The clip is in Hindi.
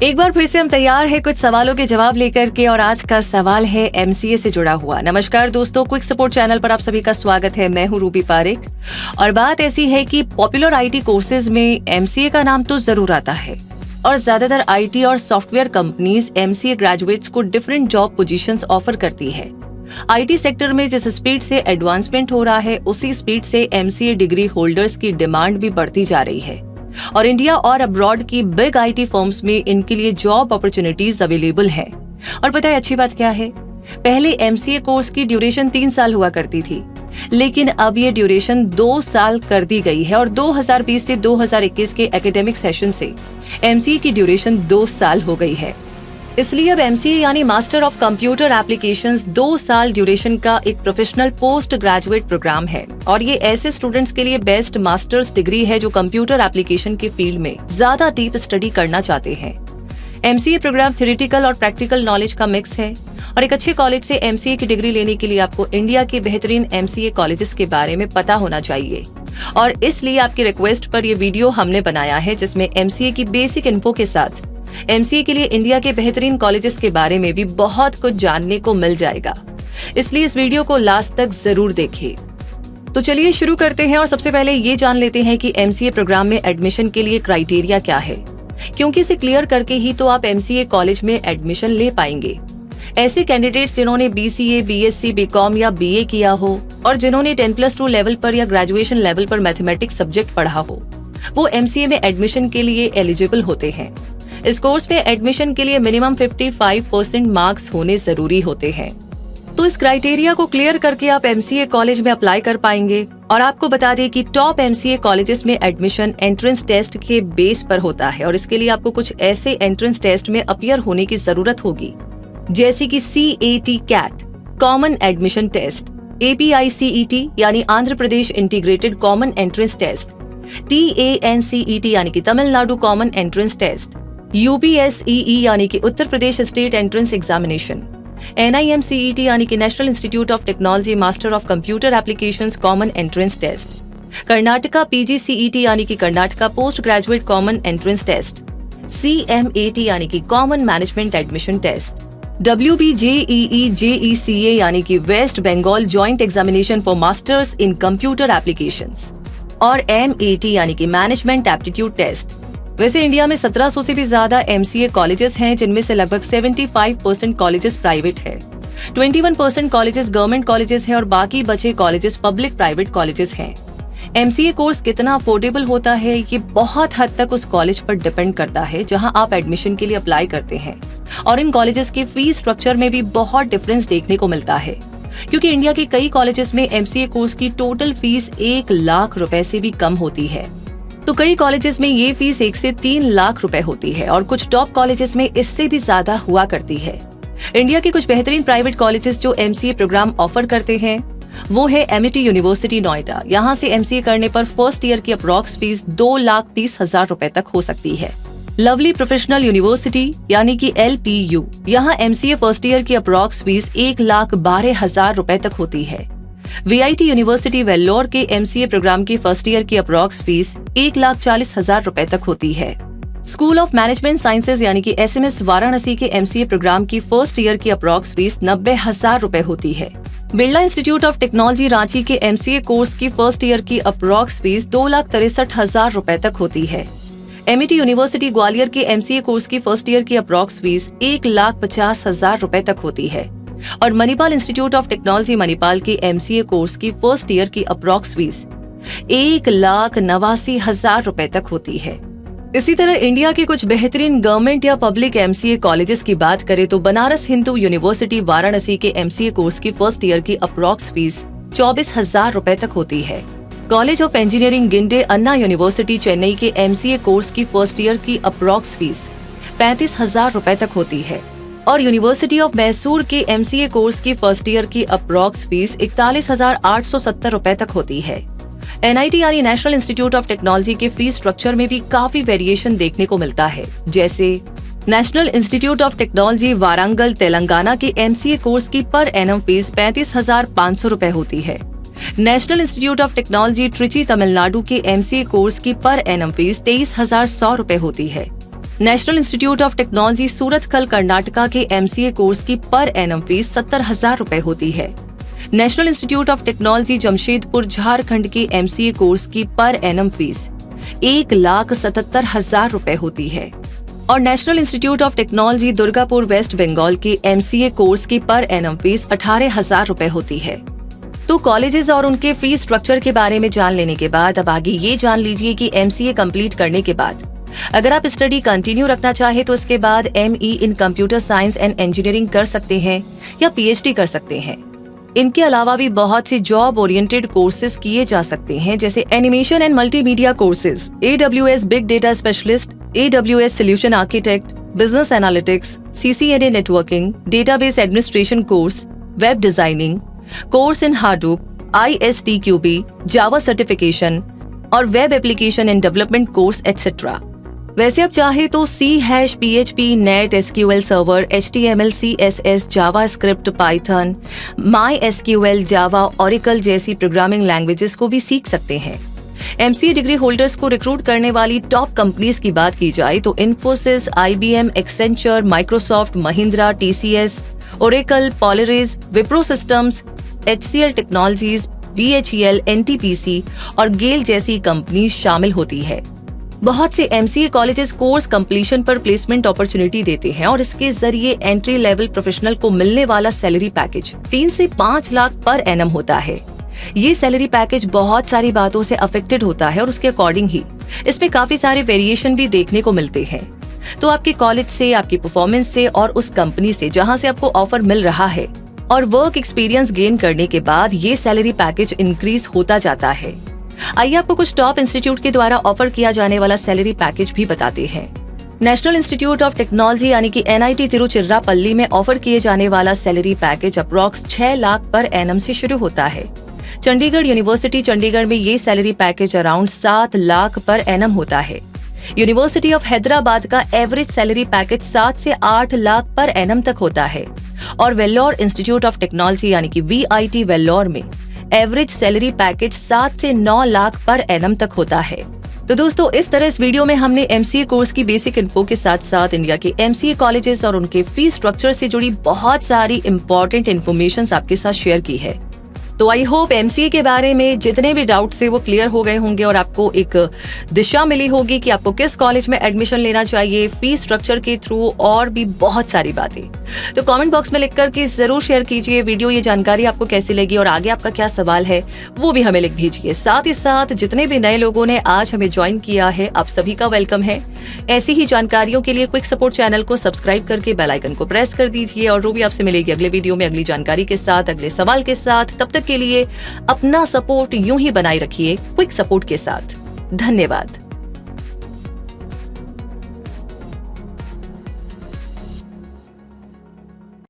एक बार फिर से हम तैयार हैं कुछ सवालों के जवाब लेकर के और आज का सवाल है एमसीए से जुड़ा हुआ। नमस्कार दोस्तों, क्विक सपोर्ट चैनल पर आप सभी का स्वागत है। मैं हूं रूबी पारेख और बात ऐसी है कि पॉपुलर आईटी कोर्सेज में एमसीए का नाम तो जरूर आता है और ज्यादातर आईटी और सॉफ्टवेयर कंपनीज एमसीए ग्रेजुएट्स को डिफरेंट जॉब पोजीशंस ऑफर करती है। आईटी सेक्टर में जिस स्पीड से एडवांसमेंट हो रहा है उसी स्पीड से एमसीए डिग्री होल्डर्स की डिमांड भी बढ़ती जा रही है और इंडिया और अब्रॉड की बिग आईटी फर्म्स में इनके लिए जॉब अपॉर्चुनिटीज अवेलेबल है। और पता है अच्छी बात क्या है, पहले एमसीए कोर्स की ड्यूरेशन 3 साल हुआ करती थी, लेकिन अब ये ड्यूरेशन 2 साल कर दी गई है और 2020 से 2021 के एकेडमिक सेशन से एमसीए की ड्यूरेशन 2 साल हो गई है। इसलिए अब एमसीए यानी मास्टर ऑफ कंप्यूटर एप्लीकेशंस 2 साल ड्यूरेशन का एक प्रोफेशनल पोस्ट ग्रेजुएट प्रोग्राम है और ये ऐसे स्टूडेंट्स के लिए बेस्ट मास्टर्स डिग्री है जो कंप्यूटर एप्लीकेशन के फील्ड में ज्यादा डीप स्टडी करना चाहते हैं। एमसीए प्रोग्राम थ्योरेटिकल और प्रैक्टिकल नॉलेज का मिक्स है और एक अच्छे कॉलेज से एमसीए की डिग्री लेने के लिए आपको इंडिया के बेहतरीन एमसीए कॉलेजेस के बारे में पता होना चाहिए और इसलिए आपकी रिक्वेस्ट पर यह वीडियो हमने बनाया है जिसमें एमसीए की बेसिक इन्फो के साथ एमसीए के लिए इंडिया के बेहतरीन कॉलेजेस के बारे में भी बहुत कुछ जानने को मिल जाएगा, इसलिए इस वीडियो को लास्ट तक जरूर देखें। तो चलिए शुरू करते हैं और सबसे पहले ये जान लेते हैं कि एमसीए प्रोग्राम में एडमिशन के लिए क्राइटेरिया क्या है, क्योंकि इसे क्लियर करके ही तो आप एमसीए कॉलेज में एडमिशन ले पाएंगे। ऐसे कैंडिडेट्स जिन्होंने बीसीए, बीएससी, बीकॉम या बीए किया हो और जिन्होंने 10+2 लेवल पर या ग्रेजुएशन लेवल पर मैथमेटिक्स सब्जेक्ट पढ़ा हो, वो एमसीए में एडमिशन के लिए एलिजिबल होते हैं। इस कोर्स में एडमिशन के लिए मिनिमम 55% मार्क्स होने जरूरी होते हैं। तो इस क्राइटेरिया को क्लियर करके आप एमसीए कॉलेज में अप्लाई कर पाएंगे। और आपको बता दें कि टॉप एमसीए कॉलेजेस में एडमिशन एंट्रेंस टेस्ट के बेस पर होता है और इसके लिए आपको कुछ ऐसे एंट्रेंस टेस्ट में अपीयर होने की जरूरत होगी, जैसे कि CAT CAT common admission test, APICET यानी Andhra Pradesh integrated common entrance test, TANCET यानी कि Tamil Nadu common entrance test, UPSEE यानी कि Uttar Pradesh state entrance examination, NIMCET यानी कि national institute of technology master of computer applications common entrance test, Karnataka PGCET यानी कि Karnataka post graduate common entrance test, CMAT यानी कि common management admission test, WBJEE JECA यानी कि West Bengal joint examination for masters in computer applications और MAT यानी कि मैनेजमेंट एप्टीट्यूड टेस्ट। वैसे इंडिया में 1700 से भी ज्यादा एमसीए कॉलेजेस हैं, जिनमें से लगभग 75% कॉलेजेस प्राइवेट है, 21% कॉलेजेस गवर्नमेंट कॉलेजेस हैं और बाकी बचे कॉलेजेस पब्लिक प्राइवेट कॉलेजेस हैं। एमसीए कोर्स कितना अफोर्डेबल होता है ये बहुत हद तक उस कॉलेज पर डिपेंड करता है जहां आप एडमिशन के लिए अप्लाई करते हैं और इन कॉलेजेस के फीस स्ट्रक्चर में भी बहुत डिफरेंस देखने को मिलता है, क्योंकि इंडिया के कई कॉलेजेस में एमसीए कोर्स की टोटल फीस 1 लाख रुपए से भी कम होती है, तो कई कॉलेजेस में ये फीस 1 से 3 लाख रुपए होती है और कुछ टॉप कॉलेजेस में इससे भी ज्यादा हुआ करती है। इंडिया के कुछ बेहतरीन प्राइवेट कॉलेजेस जो एमसीए प्रोग्राम ऑफर करते हैं वो है एमिटी यूनिवर्सिटी नोएडा। यहाँ से एमसीए करने पर फर्स्ट ईयर की अप्रॉक्स फीस 2,30,000 रुपए तक हो सकती है। लवली प्रोफेशनल यूनिवर्सिटी यानी कि LPU, यहाँ एमसीए फर्स्ट ईयर की अप्रॉक्स फीस 1,12,000 रुपए तक होती है। VIT यूनिवर्सिटी वेल्लोर के एमसीए प्रोग्राम की फर्स्ट ईयर की अप्रॉक्स फीस 1,40,000 रुपए तक होती है। स्कूल ऑफ मैनेजमेंट साइंसेज यानी कि SMS वाराणसी के एमसीए प्रोग्राम की फर्स्ट ईयर की अप्रॉक्स फीस 90,000 रुपए होती है। Birla institute of technology Ranchi के एमसीए कोर्स की फर्स्ट ईयर की अप्रॉक्स फीस 2,63,000 रुपए तक होती है। MIT यूनिवर्सिटी ग्वालियर के एमसीए कोर्स की फर्स्ट ईयर की अप्रॉक्स फीस 1,50,000 रुपए तक होती है और Manipal institute of technology Manipal के एमसीए कोर्स की फर्स्ट ईयर की अप्रॉक्स फीस 1,89,000 रुपए तक होती है। इसी तरह इंडिया के कुछ बेहतरीन गवर्नमेंट या पब्लिक एमसीए कॉलेजेस की बात करें तो बनारस हिंदू यूनिवर्सिटी वाराणसी के एमसीए कोर्स की फर्स्ट ईयर की अप्रॉक्स फीस 24,000 रुपए तक होती है। College of engineering Ginde Anna university Chennai के एमसीए कोर्स की फर्स्ट ईयर की अप्रॉक्स फीस 35,000 रुपए तक होती है और यूनिवर्सिटी ऑफ मैसूर के एमसीए कोर्स की फर्स्ट ईयर की अप्रॉक्स फीस 41,870 रुपए तक होती है। NIT यानी नेशनल इंस्टीट्यूट ऑफ टेक्नोलॉजी के फीस स्ट्रक्चर में भी काफी वेरिएशन देखने को मिलता है, जैसे national institute of technology Warangal Telangana के एमसीए कोर्स की पर एनम फीस 35,500 रुपए होती है। National institute of technology Trichy Tamil Nadu के एमसीए कोर्स की पर एनम फीस 23,100 रुपए होती है। National institute of technology Surathkal Karnataka के MCA कोर्स की पर एनम फीस 70,000 रुपए होती है। National institute of technology Jamshedpur Jharkhand के MCA कोर्स की पर एनम फीस 1,77,000 रुपए होती है और National institute of Technology Durgapur West Bengal के MCA कोर्स की पर एनम फीस 18,000 रुपए होती है। तो कॉलेजेस और उनके फीस स्ट्रक्चर के बारे में जान लेने के बाद अब आगे ये जान लीजिए कि MCA कंप्लीट करने के बाद अगर आप स्टडी कंटिन्यू रखना चाहे तो इसके बाद ME in computer science and engineering कर सकते हैं या PhD कर सकते हैं। इनके अलावा भी बहुत से जॉब ओरिएंटेड कोर्सेज किए जा सकते हैं जैसे animation and multimedia courses, AWS big data specialist, AWS solution architect, business analytics, CCNA networking, database administration course, web designing, course in Hadoop, ISTQB, Java certification और web application and development course etcetera. वैसे अब चाहे तो C#, PHP, net, SQL server, HTML, CSS, JavaScript, Python, MySQL, Java, Oracle जैसी प्रोग्रामिंग लैंग्वेजेस को भी सीख सकते हैं। MCA डिग्री होल्डर्स को रिक्रूट करने वाली टॉप कंपनीज की बात की जाए तो Infosys, IBM, Accenture, Microsoft, Mahindra, TCS, Oracle, पॉलरिज, Wipro systems, HCL technologies, BHEL, NTPC और गेल जैसी कंपनी शामिल होती है। बहुत से MCA कॉलेजेस कोर्स कंप्लीशन पर प्लेसमेंट अपॉर्चुनिटी देते हैं और इसके जरिए एंट्री लेवल प्रोफेशनल को मिलने वाला सैलरी पैकेज 3 से 5 लाख पर एनम होता है। ये सैलरी पैकेज बहुत सारी बातों से अफेक्टेड होता है और उसके अकॉर्डिंग ही इसमें काफी सारे वेरिएशन भी देखने को मिलते हैं। तो आपके कॉलेज से, आपकी परफॉर्मेंस से और उस कंपनी से जहां से आपको ऑफर मिल रहा है और वर्क एक्सपीरियंस गेन करने के बाद ये सैलरी पैकेज इंक्रीज होता जाता है। आइए आपको कुछ टॉप इंस्टीट्यूट के द्वारा ऑफर किया जाने वाला सैलरी पैकेज भी बताते हैं। नेशनल इंस्टीट्यूट ऑफ टेक्नोलॉजी यानी कि NIT तिरुचिरापल्ली में ऑफर किए जाने वाला salary package approx 6 lakh per annum से शुरू होता है। चंडीगढ़ यूनिवर्सिटी चंडीगढ़ में ये salary package around 7 lakh per annum होता है। यूनिवर्सिटी ऑफ हैदराबाद का एवरेज सैलरी पैकेज 7 से 8 लाख पर एनम तक होता है और वेल्लोर इंस्टीट्यूट ऑफ टेक्नोलॉजी यानी कि VIT वेल्लोर में एवरेज सैलरी पैकेज 7 से 9 लाख पर एनम तक होता है। तो दोस्तों, इस तरह इस वीडियो में हमने MCA कोर्स की बेसिक इन्फो के साथ साथ इंडिया के MCA कॉलेजेस और उनके फीस स्ट्रक्चर से जुड़ी बहुत सारी इंपॉर्टेंट इन्फॉर्मेशन आपके साथ शेयर की है। तो आई होप MCA के बारे में जितने भी डाउट्स थे वो क्लियर हो गए होंगे और आपको एक दिशा मिली होगी कि आपको किस कॉलेज में एडमिशन लेना चाहिए, फीस स्ट्रक्चर के थ्रू और भी बहुत सारी बातें। तो कमेंट बॉक्स में लिख करके जरूर शेयर कीजिए वीडियो, ये जानकारी आपको कैसी लगी और आगे आपका क्या सवाल है वो भी हमें लिख भेजिए। साथ ही साथ जितने भी नए लोगों ने आज हमें ज्वाइन किया है, आप सभी का वेलकम है। ऐसी ही जानकारियों के लिए क्विक सपोर्ट चैनल को सब्सक्राइब करके बेल आइकन को प्रेस कर दीजिए और रूबी आपसे मिलेगी अगले वीडियो में अगली जानकारी के साथ, अगले सवाल के साथ। तब तक के लिए अपना सपोर्ट यूं ही बनाए रखिए क्विक सपोर्ट के साथ। धन्यवाद।